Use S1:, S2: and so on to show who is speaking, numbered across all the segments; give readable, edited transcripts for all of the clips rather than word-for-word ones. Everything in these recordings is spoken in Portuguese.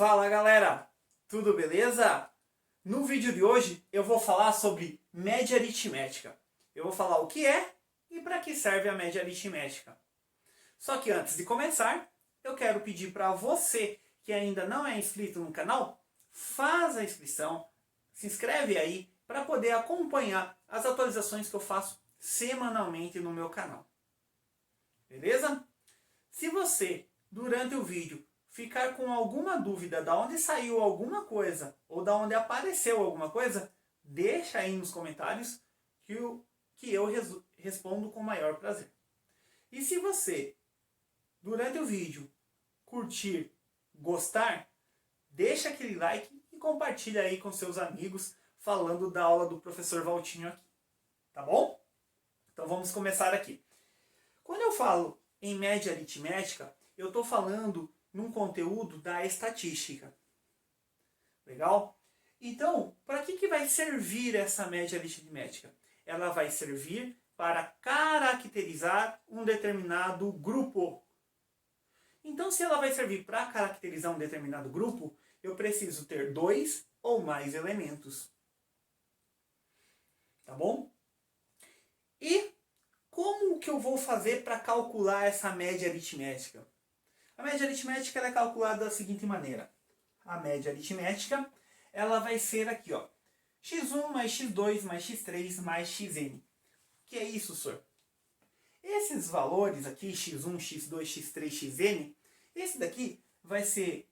S1: Fala galera, tudo beleza? No vídeo de hoje eu vou falar sobre média aritmética. Eu vou falar o que é e para que serve a média aritmética. Só que antes de começar, eu quero pedir para você que ainda não é inscrito no canal, faz a inscrição, se inscreve aí para poder acompanhar as atualizações que eu faço semanalmente no meu canal. Beleza? Se você, durante o vídeo, ficar com alguma dúvida de onde saiu alguma coisa ou de onde apareceu alguma coisa, deixa aí nos comentários que eu respondo com o maior prazer. E se você, durante o vídeo, curtir, gostar, deixa aquele like e compartilha aí com seus amigos falando da aula do professor Valtinho aqui. Tá bom? Então vamos começar aqui. Quando eu falo em média aritmética, eu estou falando num conteúdo da estatística. Legal? Então, para que vai servir essa média aritmética? Ela vai servir para caracterizar um determinado grupo. Então, se ela vai servir para caracterizar um determinado grupo, eu preciso ter 2 ou mais elementos. Tá bom? E como que eu vou fazer para calcular essa média aritmética? A média aritmética ela é calculada da seguinte maneira. A média aritmética ela vai ser aqui, ó, x1 mais x2 mais x3 mais xn. O que é isso, senhor? Esses valores aqui, x1, x2, x3, xn, esse daqui vai ser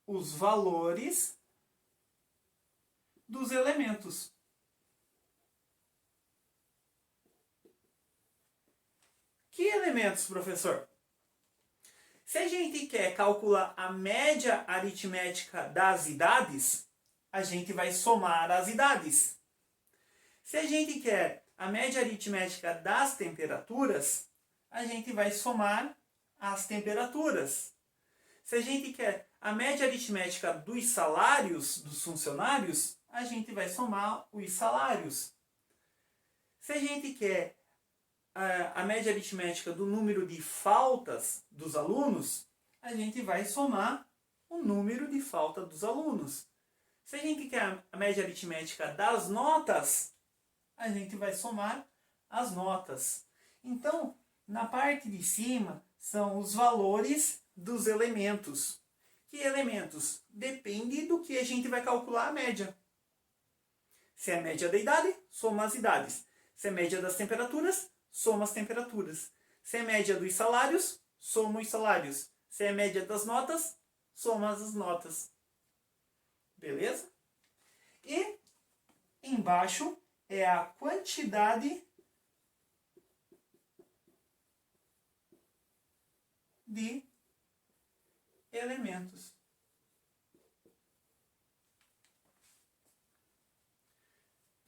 S1: os valores dos elementos. Que elementos, professor? Se a gente quer calcular a média aritmética das idades, a gente vai somar as idades. Se a gente quer a média aritmética das temperaturas, a gente vai somar as temperaturas. Se a gente quer a média aritmética dos salários dos funcionários, a gente vai somar os salários. Se a gente quer a média aritmética do número de faltas dos alunos, a gente vai somar o número de falta dos alunos. Se a gente quer a média aritmética das notas, a gente vai somar as notas. Então, na parte de cima são os valores dos elementos. Que elementos? Depende do que a gente vai calcular a média. Se é a média da idade, soma as idades. Se é a média das temperaturas, soma as temperaturas. Se é média dos salários, soma os salários. Se é média das notas, soma as notas. Beleza? E embaixo é a quantidade de elementos.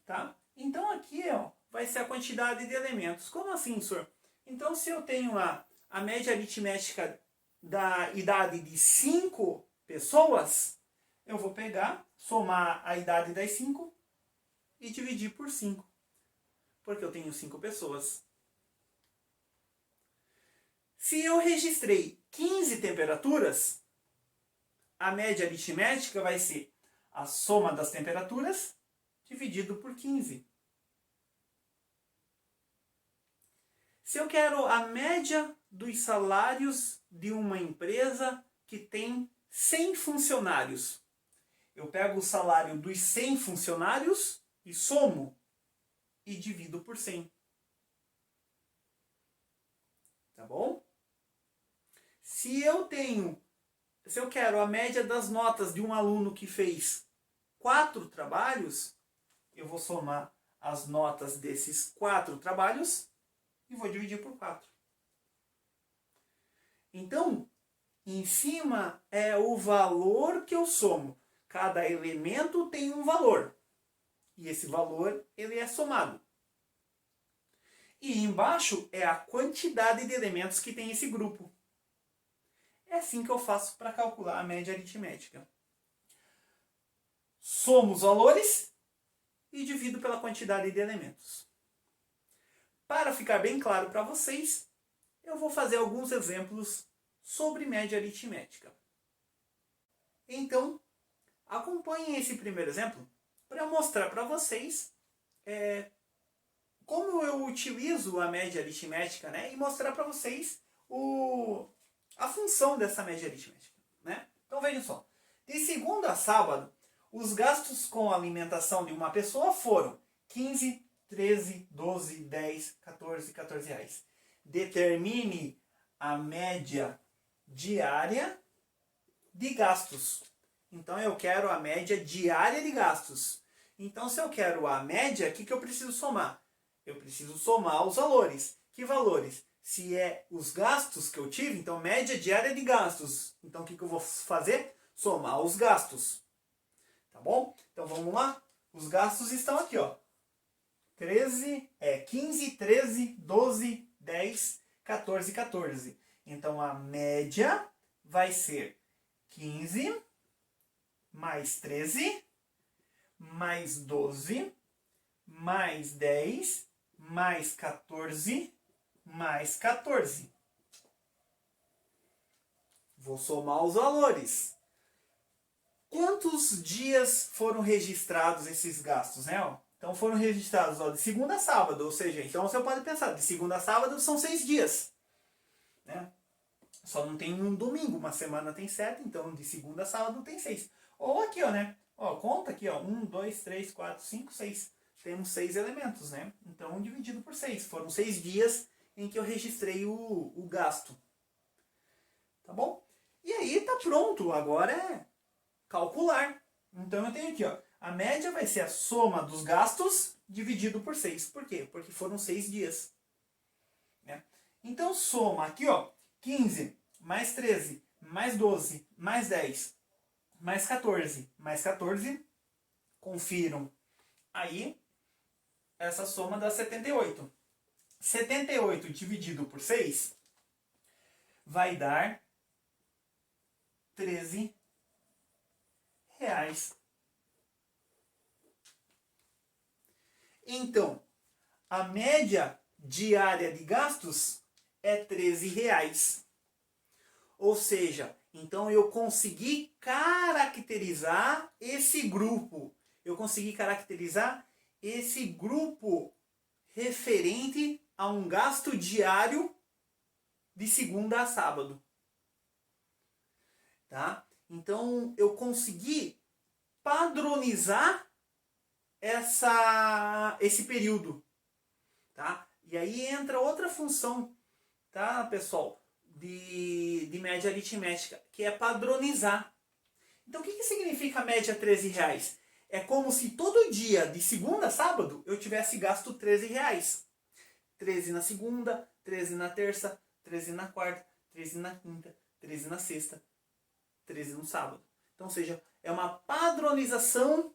S1: Tá? Então aqui, ó, vai ser a quantidade de elementos. Como assim, senhor? Então, se eu tenho a média aritmética da idade de 5 pessoas, eu vou pegar, somar a idade das 5 e dividir por 5. Porque eu tenho 5 pessoas. Se eu registrei 15 temperaturas, a média aritmética vai ser a soma das temperaturas dividido por 15. Se eu quero a média dos salários de uma empresa que tem 100 funcionários, eu pego o salário dos 100 funcionários e somo e divido por 100. Tá bom? Se eu quero a média das notas de um aluno que fez 4 trabalhos, eu vou somar as notas desses 4 trabalhos e vou dividir por 4. Então, em cima é o valor que eu somo. Cada elemento tem um valor. E esse valor ele é somado. E embaixo é a quantidade de elementos que tem esse grupo. É assim que eu faço para calcular a média aritmética. Somo os valores e divido pela quantidade de elementos. Para ficar bem claro para vocês, eu vou fazer alguns exemplos sobre média aritmética. Então, acompanhem esse primeiro exemplo para mostrar para vocês como eu utilizo a média aritmética, né? E mostrar para vocês a função dessa média aritmética, né? Então vejam só. De segunda a sábado, os gastos com alimentação de uma pessoa foram 15, 13, 12, 10, 14 reais. Determine a média diária de gastos. Então eu quero a média diária de gastos. Então se eu quero a média, o que eu preciso somar? Eu preciso somar os valores. Que valores? Se é os gastos que eu tive, então média diária de gastos. Então o que eu vou fazer? Somar os gastos. Tá bom? Então vamos lá? Os gastos estão aqui, ó. 15, 13, 12, 10, 14. Então a média vai ser 15 mais 13 mais 12 mais 10 mais 14 mais 14. Vou somar os valores. Quantos dias foram registrados esses gastos, né? Então foram registrados de segunda a sábado, ou seja, então você pode pensar, de segunda a sábado são 6 dias. Né? Só não tem um domingo, uma semana tem 7, então de segunda a sábado tem 6. Ou aqui, ó, né? Ó, conta aqui, ó, 1, 2, 3, 4, 5, 6. Temos 6 elementos, né? Então dividido por 6. Foram 6 dias em que eu registrei o gasto. Tá bom? E aí tá pronto, agora é calcular. Então eu tenho aqui, ó, a média vai ser a soma dos gastos dividido por 6. Por quê? Porque foram 6 dias. Né? Então soma aqui, ó, 15 mais 13 mais 12 mais 10 mais 14. Confiram aí, essa soma dá 78. 78 dividido por 6 vai dar 13 reais. Então, a média diária de gastos é 13 reais. Ou seja, então eu consegui caracterizar esse grupo. Eu consegui caracterizar esse grupo referente a um gasto diário de segunda a sábado. Tá? Então eu consegui padronizar esse período. Tá? E aí entra outra função, tá, pessoal, de média aritmética, que é padronizar. Então o que significa a média 13 reais? É como se todo dia, de segunda a sábado, eu tivesse gasto 13 reais. 13 na segunda, 13 na terça, 13 na quarta, 13 na quinta, 13 na sexta, 13 no sábado. Então, ou seja, é uma padronização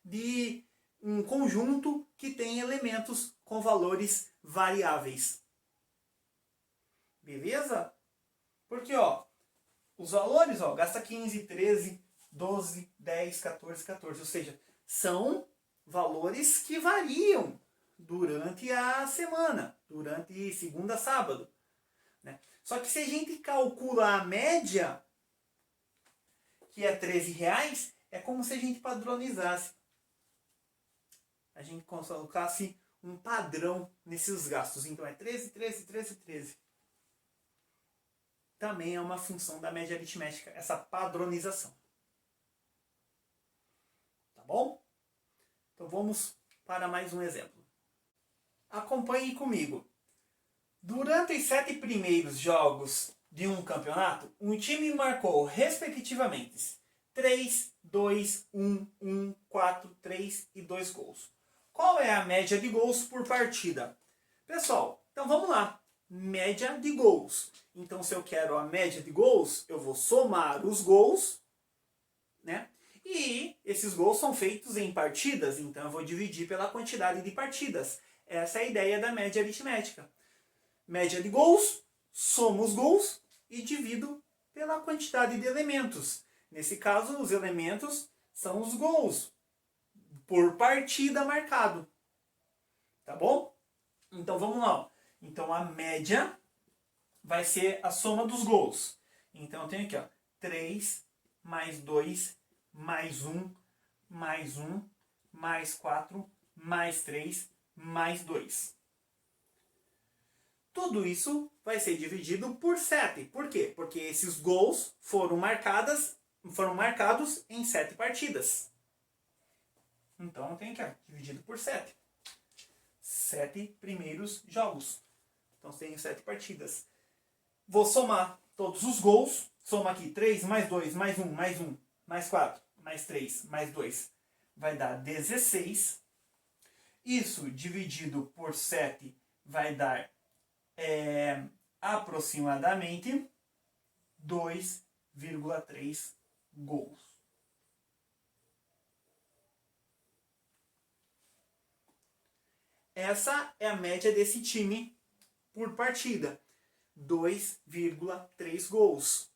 S1: de um conjunto que tem elementos com valores variáveis. Beleza? Porque, ó, os valores, ó, gasta 15, 13, 12, 10, 14. Ou seja, são valores que variam durante a semana, durante segunda a sábado. Né? Só que se a gente calcula a média, que é 13 reais, é como se a gente padronizasse. A gente colocasse um padrão nesses gastos. Então é 13. Também é uma função da média aritmética, essa padronização. Tá bom? Então vamos para mais um exemplo. Acompanhe comigo. Durante os 7 primeiros jogos de um campeonato, um time marcou, respectivamente, 3, 2, 1, 1, 4, 3 e 2 gols. Qual é a média de gols por partida? Pessoal, então vamos lá. Média de gols. Então, se eu quero a média de gols, eu vou somar os gols, né? E esses gols são feitos em partidas, então eu vou dividir pela quantidade de partidas. Essa é a ideia da média aritmética. Média de gols, somo os gols e divido pela quantidade de elementos. Nesse caso, os elementos são os gols por partida marcado. Tá bom? Então vamos lá. Então a média vai ser a soma dos gols. Então eu tenho aqui, ó, 3 mais 2 mais 1 mais 1 mais 4 mais 3 mais 2. Tudo isso vai ser dividido por 7. Por quê? Porque esses gols foram marcados em 7 partidas. Então eu tenho aqui, ó, dividido por 7. 7 primeiros jogos. Então tenho 7 partidas. Vou somar todos os gols. Soma aqui 3 mais 2 mais 1 mais 1 mais 4 mais 3 mais 2. Vai dar 16. Isso dividido por 7 vai dar aproximadamente 2,3 gols. Essa é a média desse time por partida. 2,3 gols.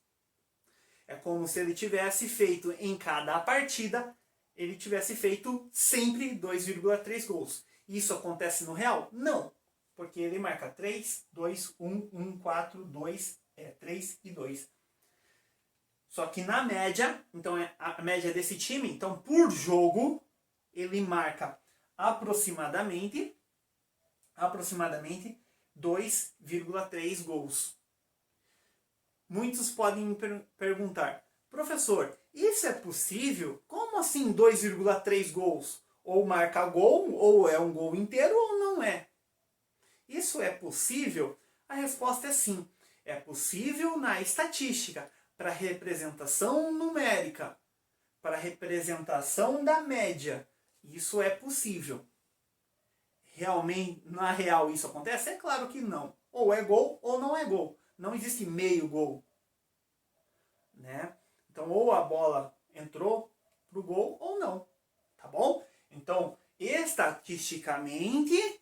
S1: É como se ele tivesse feito em cada partida, ele tivesse feito sempre 2,3 gols. Isso acontece no real? Não. Porque ele marca 3, 2, 1, 1, 4, 2, 3 e 2. Só que na média, então a média desse time, então por jogo, ele marca aproximadamente 2,3 gols. Muitos podem me perguntar, professor, isso é possível? Como assim 2,3 gols? Ou marca gol, ou é um gol inteiro, ou não é. Isso é possível? A resposta é sim. É possível na estatística, para representação numérica, para representação da média. Isso é possível. Realmente, na real, isso acontece? É claro que não. Ou é gol ou não é gol. Não existe meio gol. Né? Então, ou a bola entrou pro gol ou não. Tá bom? Então, estatisticamente,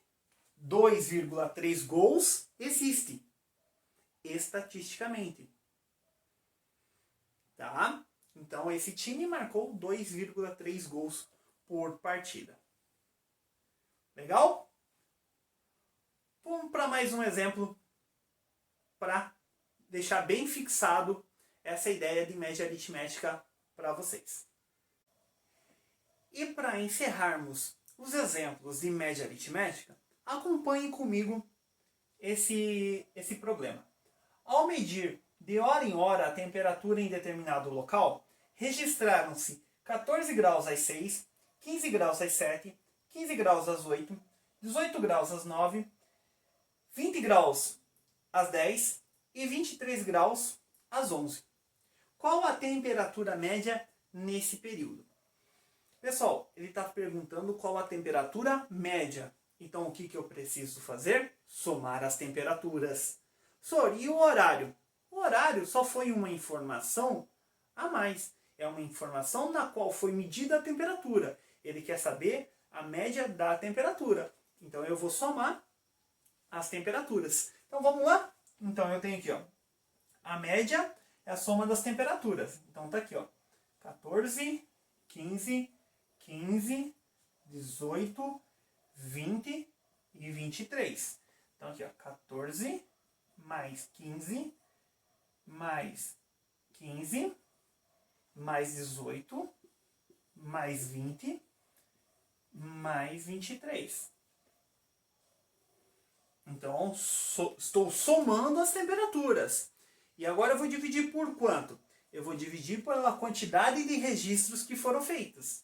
S1: 2,3 gols existe. Estatisticamente. Tá? Então, esse time marcou 2,3 gols por partida. Legal? Vamos para mais um exemplo para deixar bem fixado essa ideia de média aritmética para vocês. E para encerrarmos os exemplos de média aritmética, acompanhe comigo esse problema. Ao medir de hora em hora a temperatura em determinado local, registraram-se 14 graus às 6, 15 graus às 7, 15 graus às 8, 18 graus às 9, 20 graus às 10 e 23 graus às 11. Qual a temperatura média nesse período? Pessoal, ele está perguntando qual a temperatura média. Então, o que eu preciso fazer? Somar as temperaturas. E o horário? O horário só foi uma informação a mais. É uma informação na qual foi medida a temperatura. Ele quer saber a média da temperatura. Então, eu vou somar as temperaturas. Então, vamos lá? Então, eu tenho aqui, ó, a média é a soma das temperaturas. Então, tá aqui, ó, 14, 15, 15, 18, 20 e 23. Então, aqui, ó, 14 mais 15 mais 15 mais 18 mais 20 mais 23. Então, estou somando as temperaturas. E agora eu vou dividir por quanto? Eu vou dividir pela quantidade de registros que foram feitos.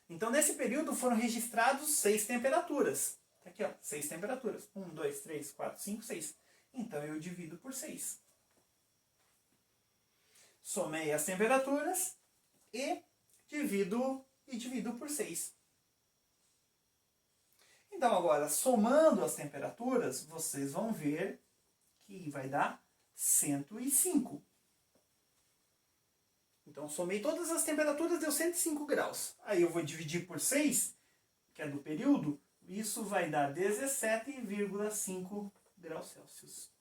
S1: Então, nesse período foram registrados 6 temperaturas. Tá aqui, ó, 6 temperaturas. 1, 2, 3, 4, 5, 6. Então, eu divido por 6. Somei as temperaturas e divido por 6. Então, agora, somando as temperaturas, vocês vão ver que vai dar 105. Então, somei todas as temperaturas, deu 105 graus. Aí eu vou dividir por 6, que é do período, isso vai dar 17,5 graus Celsius.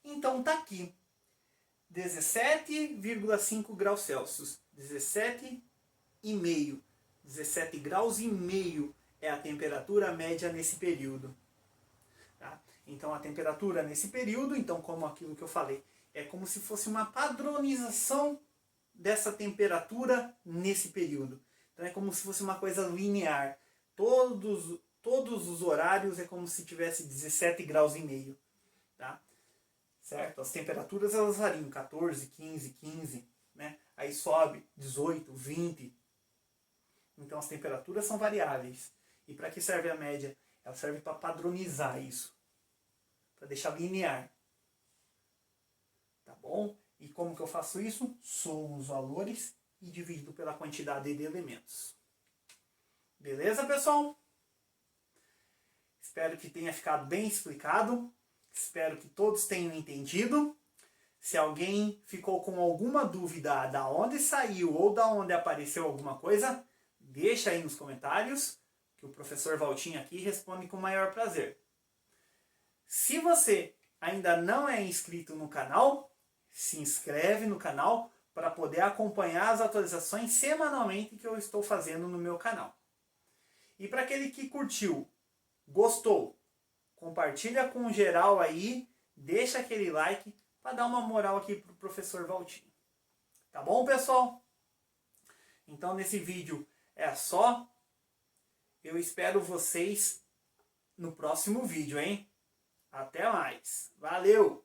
S1: Então, tá aqui. 17,5 graus Celsius. 17,5. 17 graus e meio é a temperatura média nesse período. Tá? Então a temperatura nesse período, então como aquilo que eu falei, é como se fosse uma padronização dessa temperatura nesse período. Então é como se fosse uma coisa linear. Todos os horários é como se tivesse 17 graus e meio. Tá? Certo? As temperaturas elas variam 14, 15, né? Aí sobe 18, 20. Então as temperaturas são variáveis. E para que serve a média? Ela serve para padronizar isso. Para deixar linear. Tá bom? E como que eu faço isso? Somo os valores e divido pela quantidade de elementos. Beleza, pessoal? Espero que tenha ficado bem explicado. Espero que todos tenham entendido. Se alguém ficou com alguma dúvida da onde saiu ou da onde apareceu alguma coisa, deixa aí nos comentários, que o professor Valtinho aqui responde com o maior prazer. Se você ainda não é inscrito no canal, se inscreve no canal para poder acompanhar as atualizações semanalmente que eu estou fazendo no meu canal. E para aquele que curtiu, gostou, compartilha com geral aí, deixa aquele like para dar uma moral aqui pro professor Valtinho. Tá bom, pessoal? Então nesse vídeo é só. Eu espero vocês no próximo vídeo, hein? Até mais. Valeu!